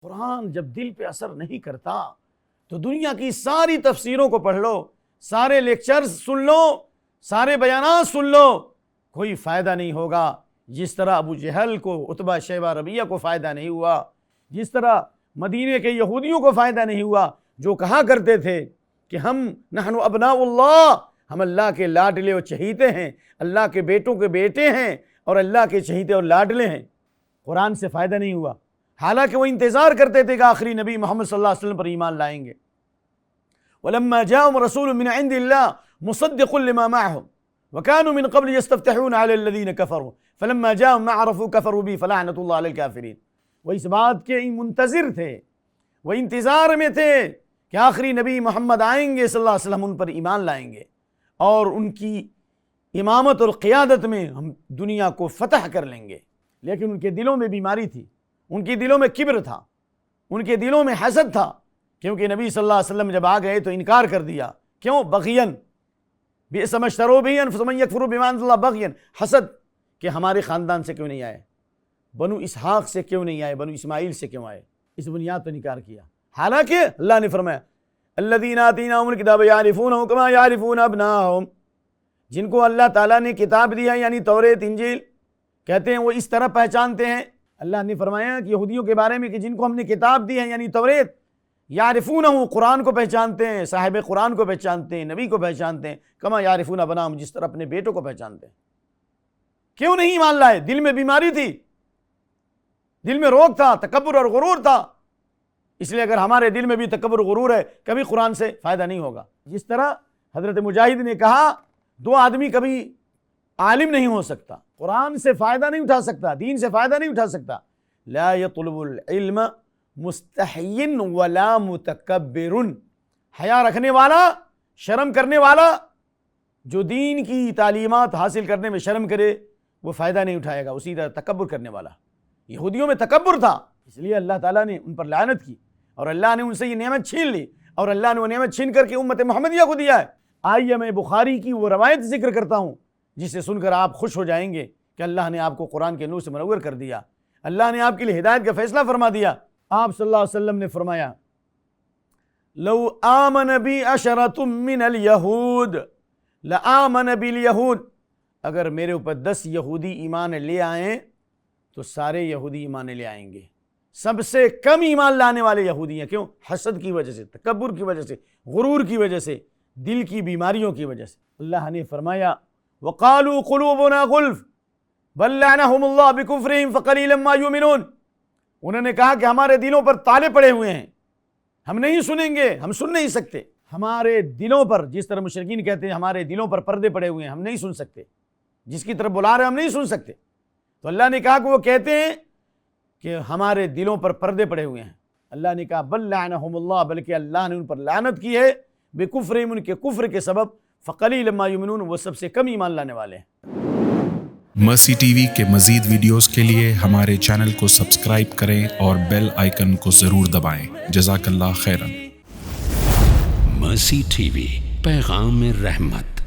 قرآن جب دل پہ اثر نہیں کرتا تو دنیا کی ساری تفسیروں کو پڑھ لو، سارے لیکچرز سن لو، سارے بیانات سن لو، کوئی فائدہ نہیں ہوگا۔ جس طرح ابو جہل کو، عتبہ شیبہ ربیہ کو فائدہ نہیں ہوا، جس طرح مدینے کے یہودیوں کو فائدہ نہیں ہوا، جو کہا کرتے تھے کہ ہم نحن ابناء اللہ، ہم اللہ کے لاڈلے اور چہیتے ہیں، اللہ کے بیٹوں کے بیٹے ہیں اور اللہ کے چہیتے اور لاڈلے ہیں، قرآن سے فائدہ نہیں ہوا۔ حالانکہ وہ انتظار کرتے تھے کہ آخری نبی محمد صلی اللہ علیہ وسلم پر ایمان لائیں گے۔ وَلَمَّا جَاءَهُمْ رَسُولٌ مِّنْ عِندِ اللَّهِ مُصَدِّقٌ لِمَا مَعَهُمْ وَكَانُوا مِنْ قَبْلِ يَسْتَفْتِحُونَ عَلَى الَّذِينَ كَفَرُوا فَلَمَّا جَاءَهُمْ مَا عَرَفُوا كَفَرُوا بِهِ فَلَعْنَةُ اللَّهِ عَلَى الْكَافِرِينَ۔ وہ اس بات کے منتظر تھے، وہ انتظار میں تھے کہ آخری نبی محمد آئیں گے صلی اللہ علیہ وسلم، ان پر ایمان لائیں گے اور ان کی امامت اور قیادت میں ہم دنیا کو فتح کر لیں گے۔ لیکن ان کے دلوں میں بیماری تھی، ان کے دلوں میں کبر تھا، ان کے دلوں میں حسد تھا، کیونکہ نبی صلی اللہ علیہ وسلم جب آ گئے تو انکار کر دیا۔ کیوں؟ بغین، بئس ما اشتروا به انفسهم ان یکفروا بما انزل اللہ، بغین، حسد، کہ ہمارے خاندان سے کیوں نہیں آئے، بنو اسحاق سے کیوں نہیں آئے، بنو اسماعیل سے کیوں آئے، اس بنیاد پر انکار کیا۔ حالانکہ اللہ نے فرمایا الذین آتیناہم الکتاب یعرفونہ کما یعرفون ابناءہم، جن کو اللہ تعالیٰ نے کتاب دیا یعنی توریت انجیل، کہتے ہیں وہ اس طرح پہچانتے ہیں۔ اللہ نے فرمایا کہ یہودیوں کے بارے میں کہ جن کو ہم نے کتاب دی ہے یعنی توریت، یعرفونہ، قرآن کو پہچانتے ہیں، صاحب قرآن کو پہچانتے ہیں، نبی کو پہچانتے ہیں، کما یعرفون ابناءہم، جس طرح اپنے بیٹوں کو پہچانتے ہیں۔ کیوں نہیں ایمان لائے؟ دل میں بیماری تھی، دل میں روگ تھا، تکبر اور غرور تھا۔ اس لیے اگر ہمارے دل میں بھی تکبر غرور ہے، کبھی قرآن سے فائدہ نہیں ہوگا۔ جس طرح حضرت مجاہد نے کہا دو آدمی کبھی عالم نہیں ہو سکتا، قرآن سے فائدہ نہیں اٹھا سکتا، دین سے فائدہ نہیں اٹھا سکتا۔ لا يطلب العلم مستحی ولا متکبر، حیا رکھنے والا، شرم کرنے والا، جو دین کی تعلیمات حاصل کرنے میں شرم کرے وہ فائدہ نہیں اٹھائے گا۔ اسی طرح تکبر کرنے والا، یہودیوں میں تکبر تھا، اس لیے اللہ تعالیٰ نے ان پر لعنت کی اور اللہ نے ان سے یہ نعمت چھین لی، اور اللہ نے وہ نعمت چھین کر کے امت محمدیہ کو دیا ہے۔ آئیے میں بخاری کی وہ روایت ذکر کرتا ہوں جسے سن کر آپ خوش ہو جائیں گے کہ اللہ نے آپ کو قرآن کے نور سے منور کر دیا، اللہ نے آپ کے لیے ہدایت کا فیصلہ فرما دیا۔ آپ صلی اللہ علیہ وسلم نے فرمایا لو آمن بی عشرۃ من الیہود لآمن بالیہود، اگر میرے اوپر 10 یہودی ایمان لے آئیں تو سارے یہودی ایمان لے آئیں گے۔ سب سے کم ایمان لانے والے یہودی ہیں۔ کیوں؟ حسد کی وجہ سے، تکبر کی وجہ سے، غرور کی وجہ سے، دل کی بیماریوں کی وجہ سے۔ اللہ نے فرمایا وقالوا قلوبنا غلف بل لعنهم اللہ بکفرہم فقلیلا ما یؤمنون، انہوں نے کہا کہ ہمارے دلوں پر تالے پڑے ہوئے ہیں، ہم نہیں سنیں گے، ہم سن نہیں سکتے۔ ہمارے دلوں پر، جس طرح مشرکین کہتے ہیں ہمارے دلوں پر پردے پڑے ہوئے ہیں، ہم نہیں سن سکتے، جس کی طرف بلا رہے ہم نہیں سن سکتے۔ تو اللہ نے کہا کہ وہ کہتے ہیں کہ ہمارے دلوں پر پردے پڑے ہوئے ہیں۔ اللہ نے کہا بل لعنہم اللہ، بلکہ اللہ نے ان پر لعنت کی ہے، بکفرہم، ان کے کفر کے سبب، فقلیلا ما یؤمنون، وہ سب سے کم ایمان لانے والے ہیں۔ مرسی ٹی وی کے مزید ویڈیوز کے لیے ہمارے چینل کو سبسکرائب کریں اور بیل آئیکن کو ضرور دبائیں۔ جزاک اللہ خیرا۔ مرسی ٹی وی، پیغام رحمت۔